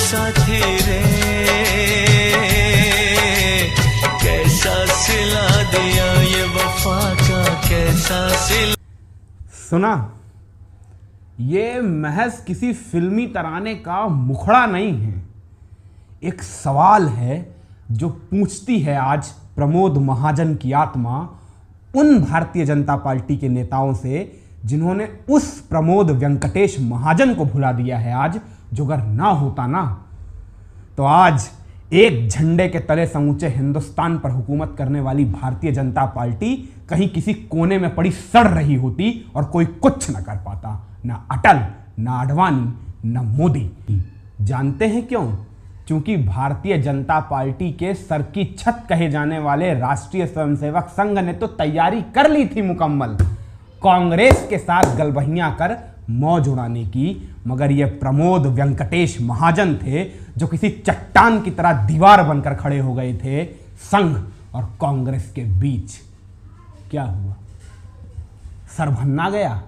साथी रे, कैसा सिला दिया ये वफा का, कैसा सिला। सुना, ये महज किसी फिल्मी तराने का मुखड़ा नहीं है, एक सवाल है जो पूछती है आज प्रमोद महाजन की आत्मा उन भारतीय जनता पार्टी के नेताओं से जिन्होंने उस प्रमोद वेंकटेश महाजन को भुला दिया है आज, जो अगर ना होता ना तो आज एक झंडे के तले समूचे हिंदुस्तान पर हुकूमत करने वाली भारतीय जनता पार्टी कहीं किसी कोने में पड़ी सड़ रही होती और कोई कुछ न कर पाता, ना अटल, ना आडवाणी, ना मोदी। जानते हैं क्यों? क्योंकि भारतीय जनता पार्टी के सर की छत कहे जाने वाले राष्ट्रीय स्वयंसेवक संघ ने तो तैयारी कर ली थी मुकम्मल कांग्रेस के साथ गलबहियां कर मौज उड़ाने की, मगर ये प्रमोद वेंकटेश महाजन थे जो किसी चट्टान की तरह दीवार बनकर खड़े हो गए थे संघ और कांग्रेस के बीच। क्या हुआ? सर भन्ना गया।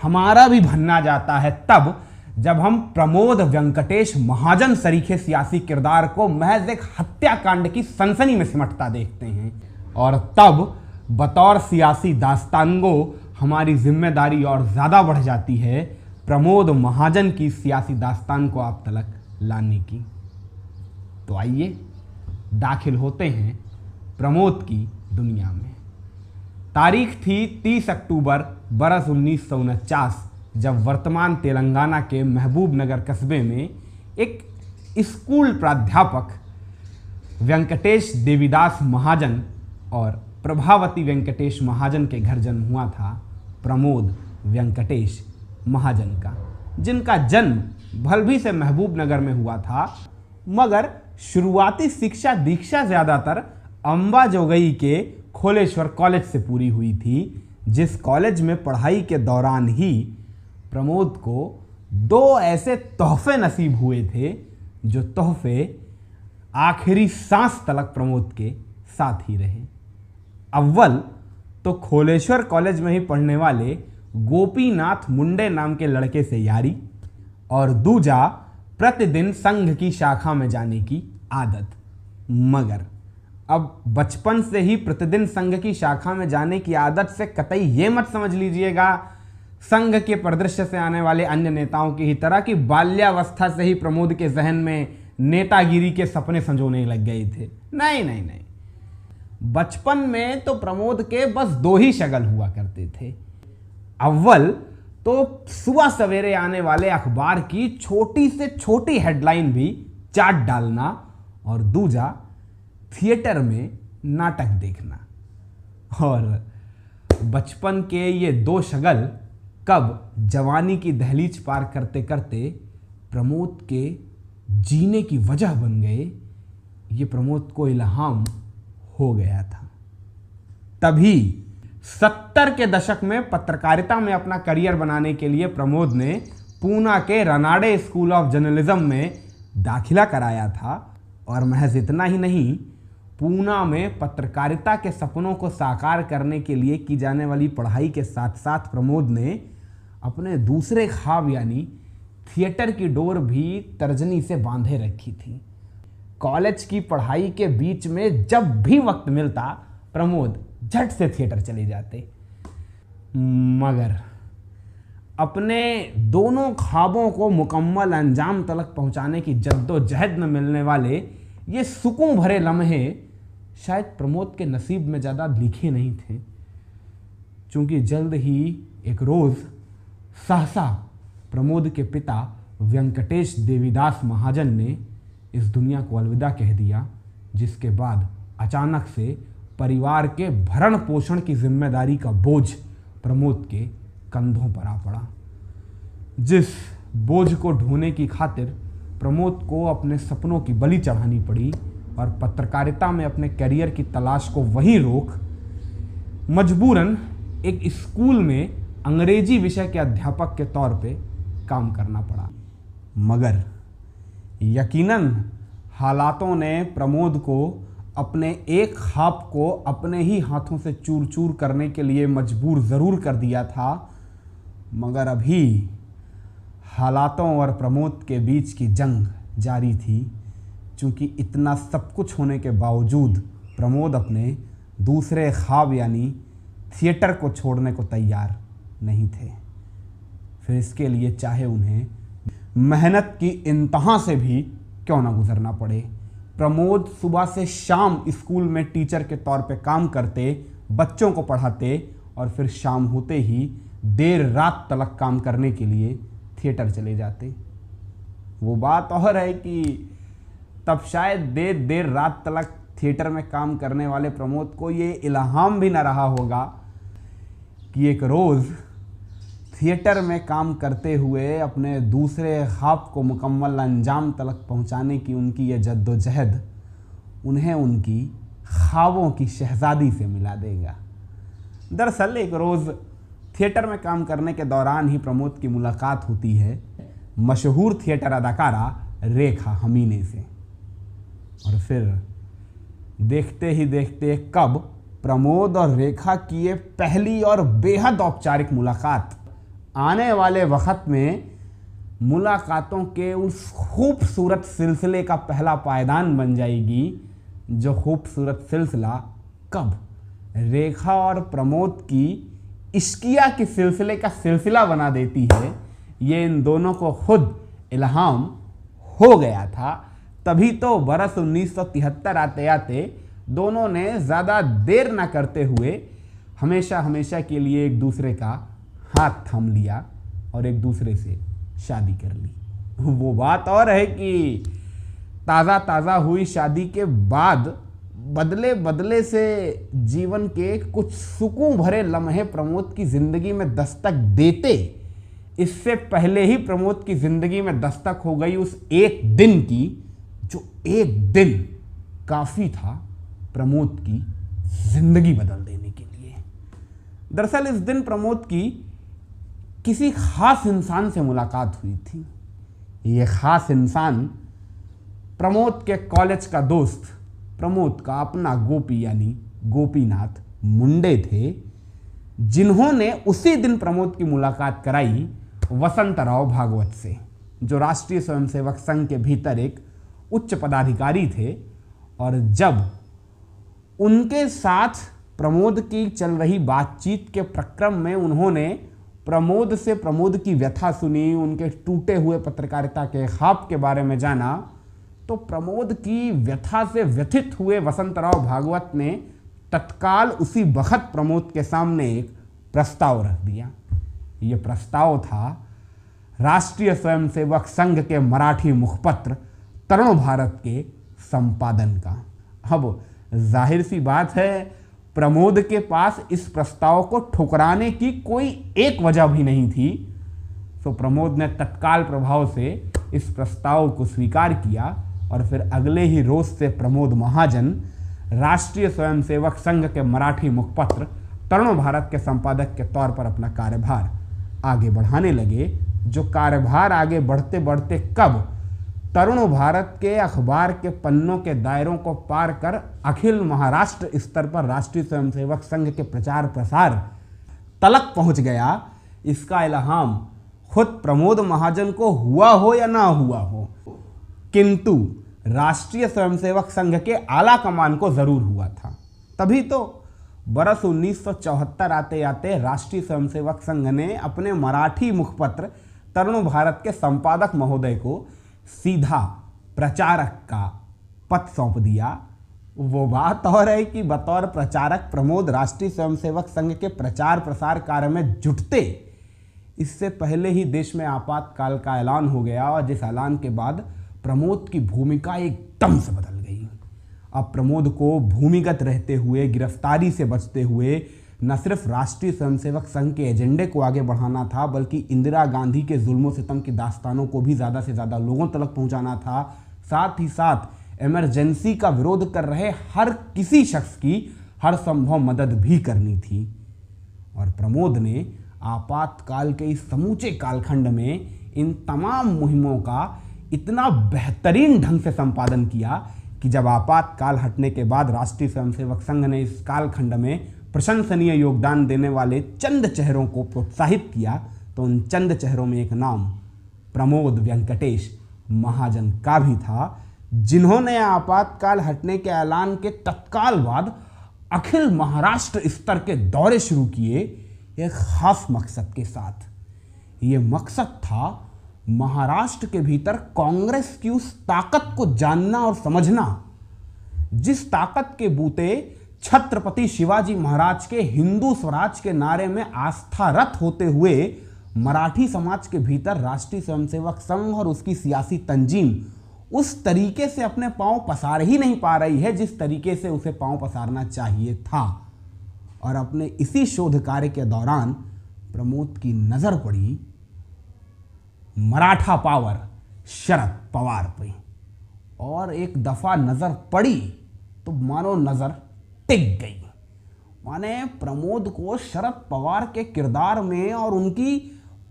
हमारा भी भन्ना जाता है तब जब हम प्रमोद वेंकटेश महाजन सरीखे सियासी किरदार को महज एक हत्याकांड की सनसनी में सिमटता देखते हैं, और तब बतौर सियासी दास्तानगो हमारी जिम्मेदारी और ज़्यादा बढ़ जाती है प्रमोद महाजन की सियासी दास्तान को आप तलक लाने की। तो आइए दाखिल होते हैं प्रमोद की दुनिया में। तारीख थी 30 अक्टूबर बरस 1949, जब वर्तमान तेलंगाना के महबूब नगर कस्बे में एक स्कूल प्राध्यापक वेंकटेश देवीदास महाजन और प्रभावती वेंकटेश महाजन के घर जन्म हुआ था प्रमोद वेंकटेश महाजन का, जिनका जन्म भलभी से महबूब नगर में हुआ था, मगर शुरुआती शिक्षा दीक्षा ज़्यादातर अंबा जोगई के खोलेश्वर कॉलेज से पूरी हुई थी, जिस कॉलेज में पढ़ाई के दौरान ही प्रमोद को 2 ऐसे तोहफे नसीब हुए थे जो तोहफे आखिरी सांस तलक प्रमोद के साथ ही रहे। अव्वल तो खोलेश्वर कॉलेज में ही पढ़ने वाले गोपीनाथ मुंडे नाम के लड़के से यारी, और दूजा प्रतिदिन संघ की शाखा में जाने की आदत। मगर अब बचपन से ही प्रतिदिन संघ की शाखा में जाने की आदत से कतई ये मत समझ लीजिएगा संघ के परिदृश्य से आने वाले अन्य नेताओं की ही तरह कि बाल्यावस्था से ही प्रमोद के जहन में नेतागिरी के सपने संजोने लग गए थे। नहीं नहीं नहीं, बचपन में तो प्रमोद के बस 2 ही शगल हुआ करते थे। अव्वल तो सुबह सवेरे आने वाले अखबार की छोटी से छोटी हेडलाइन भी चाट डालना, और दूजा थिएटर में नाटक देखना। और बचपन के ये 2 शगल कब जवानी की दहलीज पार करते करते प्रमोद के जीने की वजह बन गए, ये प्रमोद को इल्हाम हो गया था। तभी 70 के दशक में पत्रकारिता में अपना करियर बनाने के लिए प्रमोद ने पूना के रनाडे स्कूल ऑफ जर्नलिज्म में दाखिला कराया था, और महज इतना ही नहीं, पूना में पत्रकारिता के सपनों को साकार करने के लिए की जाने वाली पढ़ाई के साथ साथ प्रमोद ने अपने दूसरे ख्वाब यानी थिएटर की डोर भी तर्जनी से बांधे रखी थी। कॉलेज की पढ़ाई के बीच में जब भी वक्त मिलता प्रमोद झट से थिएटर चले जाते, मगर अपने दोनों ख्वाबों को मुकम्मल अंजाम तलक पहुंचाने की जद्दोजहद में मिलने वाले ये सुकून भरे लम्हे शायद प्रमोद के नसीब में ज़्यादा लिखे नहीं थे, क्योंकि जल्द ही एक रोज़ सहसा प्रमोद के पिता वेंकटेश देवीदास महाजन ने इस दुनिया को अलविदा कह दिया, जिसके बाद अचानक से परिवार के भरण पोषण की जिम्मेदारी का बोझ प्रमोद के कंधों पर आ पड़ा। जिस बोझ को ढोने की खातिर प्रमोद को अपने सपनों की बलि चढ़ानी पड़ी और पत्रकारिता में अपने करियर की तलाश को वहीं रोक मजबूरन एक स्कूल में अंग्रेजी विषय के अध्यापक के तौर पे काम करना पड़ा। मगर यकीनन हालातों ने प्रमोद को अपने एक ख्वाब को अपने ही हाथों से चूर चूर करने के लिए मजबूर ज़रूर कर दिया था, मगर अभी हालातों और प्रमोद के बीच की जंग जारी थी, क्योंकि इतना सब कुछ होने के बावजूद प्रमोद अपने दूसरे ख्वाब यानी थिएटर को छोड़ने को तैयार नहीं थे। फिर इसके लिए चाहे उन्हें मेहनत की इंतहा से भी क्यों ना गुजरना पड़े। प्रमोद सुबह से शाम स्कूल में टीचर के तौर पे काम करते, बच्चों को पढ़ाते और फिर शाम होते ही देर रात तक काम करने के लिए थिएटर चले जाते। वो बात और है कि तब शायद देर रात तक थिएटर में काम करने वाले प्रमोद को ये इल्हाम भी न रहा होगा कि एक रोज़ थिएटर में काम करते हुए अपने दूसरे ख्वाब को मुकम्मल अंजाम तक पहुंचाने की उनकी ये जद्दोजहद उन्हें उनकी ख्वाबों की शहजादी से मिला देगा। दरअसल एक रोज़ थिएटर में काम करने के दौरान ही प्रमोद की मुलाकात होती है मशहूर थिएटर अदाकारा रेखा हमीने से। और फिर देखते ही देखते कब प्रमोद और रेखा की ये पहली और बेहद औपचारिक मुलाकात आने वाले वक्त में मुलाकातों के उस खूबसूरत सिलसिले का पहला पायदान बन जाएगी, जो खूबसूरत सिलसिला कब रेखा और प्रमोद की इश्किया के सिलसिले का सिलसिला बना देती है। ये इन दोनों को खुद इल्हाम हो गया था। तभी तो बरस 1973 आते आते दोनों ने ज़्यादा देर ना करते हुए हमेशा हमेशा के लिए एक दूसरे का हाथ थाम लिया और एक दूसरे से शादी कर ली। वो बात और है कि ताज़ा हुई शादी के बाद बदले बदले से जीवन के कुछ सुकून भरे लम्हे प्रमोद की ज़िंदगी में दस्तक देते, इससे पहले ही प्रमोद की ज़िंदगी में दस्तक हो गई उस एक दिन की, जो एक दिन काफ़ी था प्रमोद की ज़िंदगी बदल देने के लिए। दरअसल इस दिन प्रमोद की किसी ख़ास इंसान से मुलाकात हुई थी। ये ख़ास इंसान प्रमोद के कॉलेज का दोस्त, प्रमोद का अपना गोपी यानी गोपीनाथ मुंडे थे, जिन्होंने उसी दिन प्रमोद की मुलाकात कराई वसंतराव भागवत से, जो राष्ट्रीय स्वयंसेवक संघ के भीतर एक उच्च पदाधिकारी थे। और जब उनके साथ प्रमोद की चल रही बातचीत के प्रक्रम में उन्होंने प्रमोद से प्रमोद की व्यथा सुनी, उनके टूटे हुए पत्रकारिता के ख्वाब के बारे में जाना, तो प्रमोद की व्यथा से व्यथित हुए वसंतराव भागवत ने तत्काल उसी वक्त प्रमोद के सामने एक प्रस्ताव रख दिया। ये प्रस्ताव था राष्ट्रीय स्वयंसेवक संघ के मराठी मुखपत्र तरुण भारत के संपादन का। अब जाहिर सी बात है, प्रमोद के पास इस प्रस्ताव को ठुकराने की कोई एक वजह भी नहीं थी, तो प्रमोद ने तत्काल प्रभाव से इस प्रस्ताव को स्वीकार किया और फिर अगले ही रोज से प्रमोद महाजन राष्ट्रीय स्वयंसेवक संघ के मराठी मुखपत्र तरुण भारत के संपादक के तौर पर अपना कार्यभार आगे बढ़ाने लगे, जो कार्यभार आगे बढ़ते बढ़ते कब तरुण भारत के अखबार के पन्नों के दायरों को पार कर अखिल महाराष्ट्र स्तर पर राष्ट्रीय स्वयंसेवक संघ के प्रचार प्रसार तलक पहुंच गया, इसका इल्हाम खुद प्रमोद महाजन को हुआ हो या ना हुआ हो, किंतु राष्ट्रीय स्वयंसेवक संघ के आला कमान को जरूर हुआ था। तभी तो बरस 1974 आते आते राष्ट्रीय स्वयंसेवक संघ ने अपने मराठी मुखपत्र तरुण भारत के संपादक महोदय को सीधा प्रचारक का पद सौंप दिया। वो बात और है कि बतौर प्रचारक प्रमोद राष्ट्रीय स्वयंसेवक संघ के प्रचार प्रसार कार्य में जुटते, इससे पहले ही देश में आपातकाल का ऐलान हो गया, और जिस ऐलान के बाद प्रमोद की भूमिका एकदम से बदल गई। अब प्रमोद को भूमिगत रहते हुए, गिरफ्तारी से बचते हुए न सिर्फ राष्ट्रीय स्वयंसेवक संघ के एजेंडे को आगे बढ़ाना था, बल्कि इंदिरा गांधी के जुल्म सितम की दास्तानों को भी ज़्यादा से ज़्यादा लोगों तक पहुंचाना था। साथ ही साथ इमरजेंसी का विरोध कर रहे हर किसी शख्स की हर संभव मदद भी करनी थी। और प्रमोद ने आपातकाल के इस समूचे कालखंड में इन तमाम मुहिमों का इतना बेहतरीन ढंग से संपादन किया कि जब आपातकाल हटने के बाद राष्ट्रीय स्वयंसेवक संघ ने इस कालखंड में प्रशंसनीय योगदान देने वाले चंद चेहरों को प्रोत्साहित किया, तो उन चंद चेहरों में एक नाम प्रमोद वेंकटेश महाजन का भी था, जिन्होंने आपातकाल हटने के ऐलान के तत्काल बाद अखिल महाराष्ट्र स्तर के दौरे शुरू किए एक खास मकसद के साथ। ये मकसद था महाराष्ट्र के भीतर कांग्रेस की उस ताकत को जानना और समझना जिस ताकत के बूते छत्रपति शिवाजी महाराज के हिंदू स्वराज के नारे में आस्थारत होते हुए मराठी समाज के भीतर राष्ट्रीय स्वयंसेवक संघ और उसकी सियासी तंजीम उस तरीके से अपने पांव पसार ही नहीं पा रही है जिस तरीके से उसे पांव पसारना चाहिए था। और अपने इसी शोध कार्य के दौरान प्रमोद की नजर पड़ी मराठा पावर शरद पवार पे, और एक दफा नजर पड़ी तो मानो नजर टिक गई। माने प्रमोद को शरद पवार के किरदार में और उनकी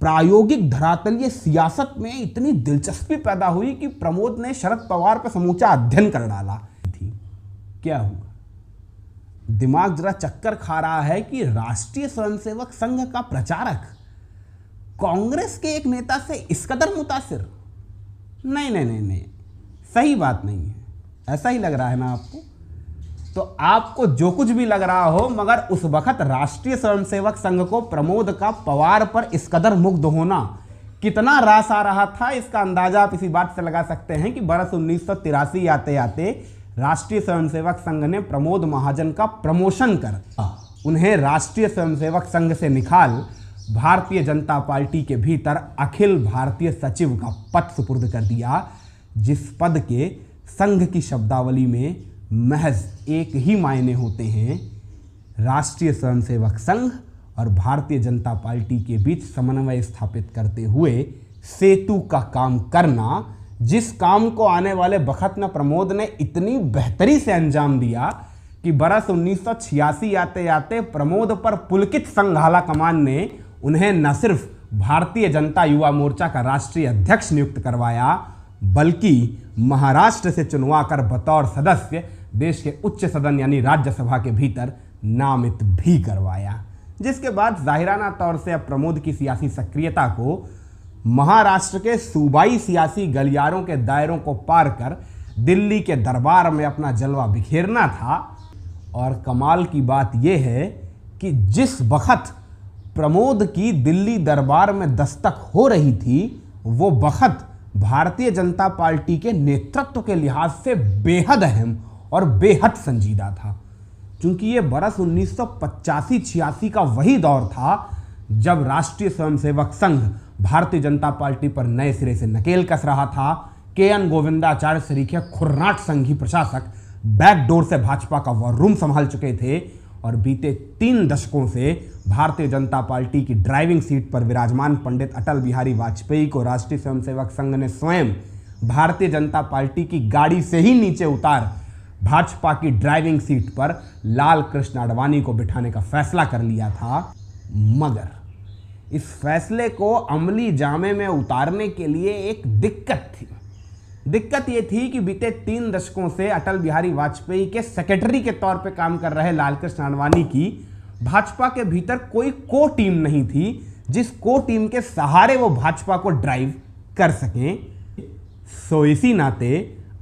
प्रायोगिक धरातलीय सियासत में इतनी दिलचस्पी पैदा हुई कि प्रमोद ने शरद पवार पर समूचा अध्ययन कर डाला थी। क्या हुआ? दिमाग जरा चक्कर खा रहा है कि राष्ट्रीय स्वयंसेवक संघ का प्रचारक कांग्रेस के एक नेता से इस कदर मुतासिर। नहीं नहीं नहीं नहीं, सही बात नहीं है। ऐसा ही लग रहा है ना आपको? तो आपको जो कुछ भी लग रहा हो, मगर उस वक्त राष्ट्रीय स्वयंसेवक संघ को प्रमोद का पवार पर इस कदर मुग्ध होना कितना रास आ रहा था, इसका अंदाजा आप इसी बात से लगा सकते हैं कि बरस 1983 आते आते राष्ट्रीय स्वयंसेवक संघ ने प्रमोद महाजन का प्रमोशन कर उन्हें राष्ट्रीय स्वयंसेवक संघ से निकाल भारतीय जनता पार्टी के भीतर अखिल भारतीय सचिव का पद सुपुर्द कर दिया, जिस पद के संघ की शब्दावली में महज एक ही मायने होते हैं, राष्ट्रीय स्वयंसेवक संघ और भारतीय जनता पार्टी के बीच समन्वय स्थापित करते हुए सेतु का काम करना, जिस काम को आने वाले वक्त में प्रमोद ने इतनी बेहतरी से अंजाम दिया कि बरस 1986 आते आते प्रमोद पर पुलकित संघ आला कमान ने उन्हें न सिर्फ भारतीय जनता युवा मोर्चा का राष्ट्रीय अध्यक्ष नियुक्त करवाया, बल्कि महाराष्ट्र से चुनवा कर बतौर सदस्य देश के उच्च सदन यानी राज्यसभा के भीतर नामित भी करवाया। जिसके बाद जाहिराना तौर से अब प्रमोद की सियासी सक्रियता को महाराष्ट्र के सूबाई सियासी गलियारों के दायरों को पार कर दिल्ली के दरबार में अपना जलवा बिखेरना था। और कमाल की बात यह है कि जिस वक्त प्रमोद की दिल्ली दरबार में दस्तक हो रही थी, वो वक्त भारतीय जनता पार्टी के नेतृत्व के लिहाज से बेहद अहम और बेहद संजीदा था, क्योंकि ये बरस 1985-86 का वही दौर था जब राष्ट्रीय स्वयंसेवक संघ भारतीय जनता पार्टी पर नए सिरे से नकेल कस रहा था। KN गोविंदाचार्य सरीखे खुर्राट संघी प्रशासक बैकडोर से भाजपा का वॉर रूम संभाल चुके थे और बीते 3 दशकों से भारतीय जनता पार्टी की ड्राइविंग सीट पर विराजमान पंडित अटल बिहारी वाजपेयी को राष्ट्रीय स्वयंसेवक संघ ने स्वयं भारतीय जनता पार्टी की गाड़ी से ही नीचे उतार भाजपा की ड्राइविंग सीट पर लाल कृष्ण आडवाणी को बिठाने का फैसला कर लिया था। मगर इस फैसले को अमली जामे में उतारने के लिए एक दिक्कत थी। दिक्कत ये थी कि बीते 3 दशकों से अटल बिहारी वाजपेयी के सेक्रेटरी के तौर पर काम कर रहे लालकृष्ण आडवाणी की भाजपा के भीतर कोई को टीम नहीं थी जिस को टीम के सहारे वो भाजपा को ड्राइव कर सकें। सो इसी नाते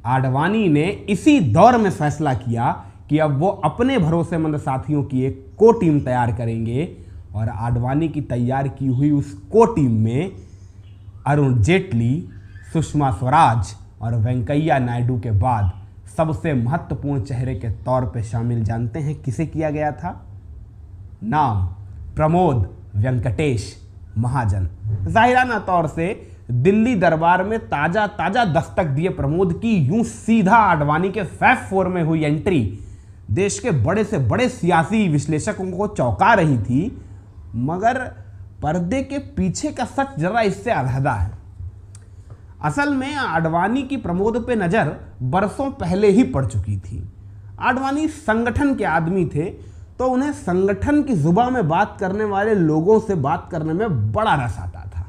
आडवाणी ने इसी दौर में फैसला किया कि अब वो अपने भरोसेमंद साथियों की एक को टीम तैयार करेंगे। और आडवाणी की तैयार की हुई उस को टीम में अरुण जेटली, सुषमा स्वराज और वेंकैया नायडू के बाद सबसे महत्वपूर्ण चेहरे के तौर पे शामिल जानते हैं किसे किया गया था? नाम प्रमोद वेंकटेश महाजन। जाहिराना तौर से दिल्ली दरबार में ताजा दस्तक दिए प्रमोद की यूं सीधा आडवाणी के FAB4 में हुई एंट्री देश के बड़े से बड़े सियासी विश्लेषकों को चौंका रही थी। मगर पर्दे के पीछे का सच जरा इससे अलहदा है। असल में आडवाणी की प्रमोद पे नजर बरसों पहले ही पड़ चुकी थी। आडवाणी संगठन के आदमी थे, तो उन्हें संगठन की जुबान में बात करने वाले लोगों से बात करने में बड़ा रस आता था।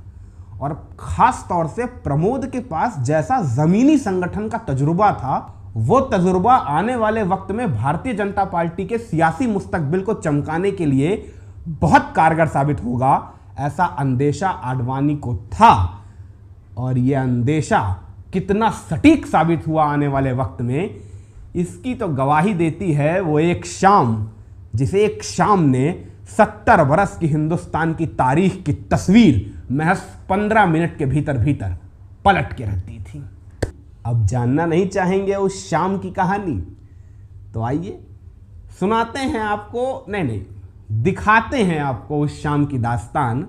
और खास तौर से प्रमोद के पास जैसा जमीनी संगठन का तजुर्बा था, वो तजुर्बा आने वाले वक्त में भारतीय जनता पार्टी के सियासी मुस्तकबिल को चमकाने के लिए बहुत कारगर साबित होगा, ऐसा अंदेशा आडवाणी को था। और यह अंदेशा कितना सटीक साबित हुआ आने वाले वक्त में, इसकी तो गवाही देती है वो एक शाम, जिसे एक शाम ने 70 बरस की हिंदुस्तान की तारीख की तस्वीर महज 15 मिनट के भीतर भीतर पलट के रख दी थी। अब जानना नहीं चाहेंगे उस शाम की कहानी? तो आइए सुनाते हैं आपको, नहीं दिखाते हैं आपको उस शाम की दास्तान।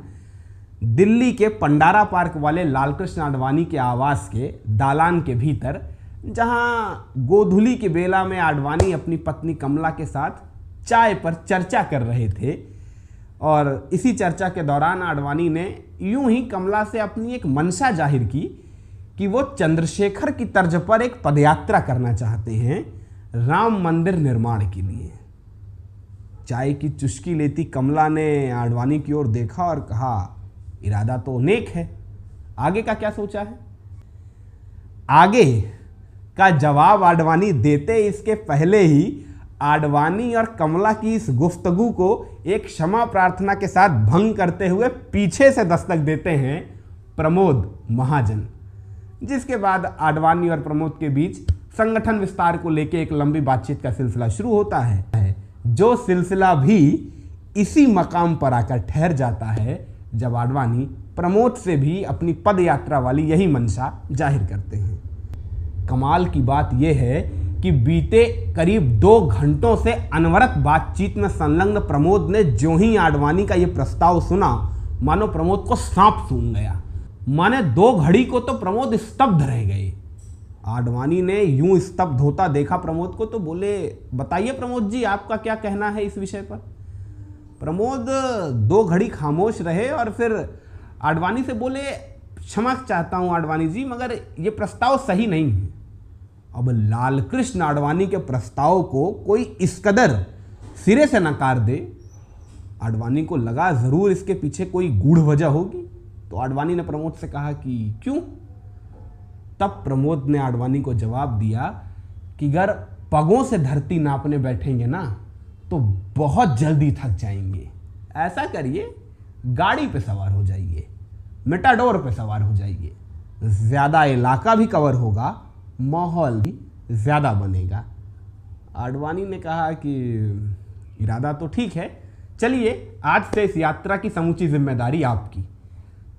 दिल्ली के पंडारा पार्क वाले लालकृष्ण आडवाणी के आवास के दालान के भीतर, जहां गोधूली की बेला में आडवाणी अपनी पत्नी कमला के साथ चाय पर चर्चा कर रहे थे, और इसी चर्चा के दौरान आडवाणी ने यूं ही कमला से अपनी एक मंशा जाहिर की कि वो चंद्रशेखर की तर्ज पर एक पदयात्रा करना चाहते हैं राम मंदिर निर्माण के लिए। चाय की चुस्की लेती कमला ने आडवाणी की ओर देखा और कहा, इरादा तो नेक है, आगे का क्या सोचा है? आगे का जवाब आडवाणी देते इसके पहले ही आडवाणी और कमला की इस गुफ्तगू को एक क्षमा प्रार्थना के साथ भंग करते हुए पीछे से दस्तक देते हैं प्रमोद महाजन, जिसके बाद आडवाणी और प्रमोद के बीच संगठन विस्तार को लेकर एक लंबी बातचीत का सिलसिला शुरू होता है, जो सिलसिला भी इसी मकाम पर आकर ठहर जाता है जब आडवाणी प्रमोद से भी अपनी पद यात्रा वाली यही मंशा जाहिर करते हैं। कमाल की बात यह है कि बीते करीब 2 घंटों से अनवरत बातचीत में संलग्न प्रमोद ने जो ही आडवाणी का यह प्रस्ताव सुना, मानो प्रमोद को सांप सूंघ गया। माने 2 घड़ी को तो प्रमोद स्तब्ध रह गए। आडवाणी ने यूं स्तब्ध होता देखा प्रमोद को तो बोले, बताइए प्रमोद जी, आपका क्या कहना है इस विषय पर? प्रमोद 2 घड़ी खामोश रहे और फिर आडवाणी से बोले, क्षमा चाहता हूं आडवाणी जी, मगर यह प्रस्ताव सही नहीं है। अब लालकृष्ण आडवाणी के प्रस्ताव को कोई इस कदर सिरे से नकार दे, आडवाणी को लगा जरूर इसके पीछे कोई गूढ़ वजह होगी। तो आडवाणी ने प्रमोद से कहा कि क्यों? तब प्रमोद ने आडवाणी को जवाब दिया कि अगर पगों से धरती नापने बैठेंगे ना तो बहुत जल्दी थक जाएंगे। ऐसा करिए, गाड़ी पे सवार हो जाइए, मेटाडोर पे सवार हो जाइए, ज़्यादा इलाका भी कवर होगा, माहौल भी ज़्यादा बनेगा। आडवाणी ने कहा कि इरादा तो ठीक है, चलिए आज से इस यात्रा की समूची जिम्मेदारी आपकी,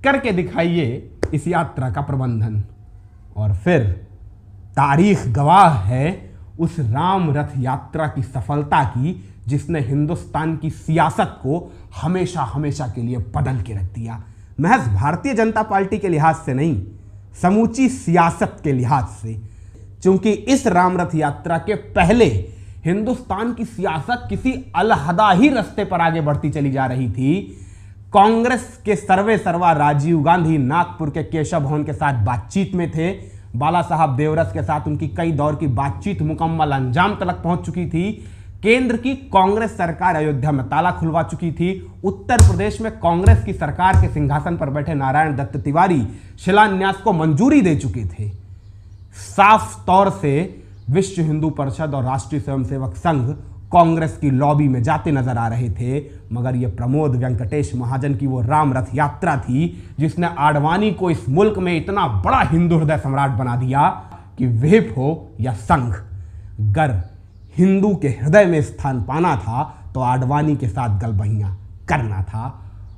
करके दिखाइए इस यात्रा का प्रबंधन। और फिर तारीख गवाह है उस राम रथ यात्रा की सफलता की, जिसने हिंदुस्तान की सियासत को हमेशा हमेशा के लिए बदल के रख दिया। महज भारतीय जनता पार्टी के लिहाज से नहीं, समूची सियासत के लिहाज से। क्योंकि इस राम रथ यात्रा के पहले हिंदुस्तान की सियासत किसी अलहदा ही रास्ते पर आगे बढ़ती चली जा रही थी। कांग्रेस के सर्वे सर्वा राजीव गांधी नागपुर के केशव भवन के साथ बातचीत में थे। बाला साहब देवरस के साथ उनकी कई दौर की बातचीत मुकम्मल अंजाम तक पहुंच चुकी थी। केंद्र की कांग्रेस सरकार अयोध्या में ताला खुलवा चुकी थी। उत्तर प्रदेश में कांग्रेस की सरकार के सिंहासन पर बैठे नारायण दत्त तिवारी शिलान्यास को मंजूरी दे चुके थे। साफ तौर से विश्व हिंदू परिषद और राष्ट्रीय स्वयंसेवक संघ कांग्रेस की लॉबी में जाते नजर आ रहे थे। मगर यह प्रमोद वेंकटेश महाजन की वो राम रथ यात्रा थी जिसने आडवाणी को इस मुल्क में इतना बड़ा हिंदू हृदय सम्राट बना दिया कि विहिप हो या संघ, अगर हिंदू के हृदय में स्थान पाना था तो आडवाणी के साथ गलबहियां करना था।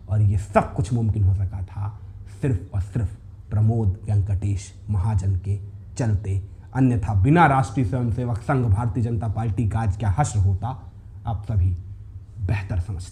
और ये सब कुछ मुमकिन हो सका था सिर्फ और सिर्फ प्रमोद वेंकटेश महाजन के चलते। अन्यथा बिना राष्ट्रीय स्वयंसेवक संघ भारतीय जनता पार्टी का आज क्या हश्र होता, आप सभी बेहतर समझते हैं।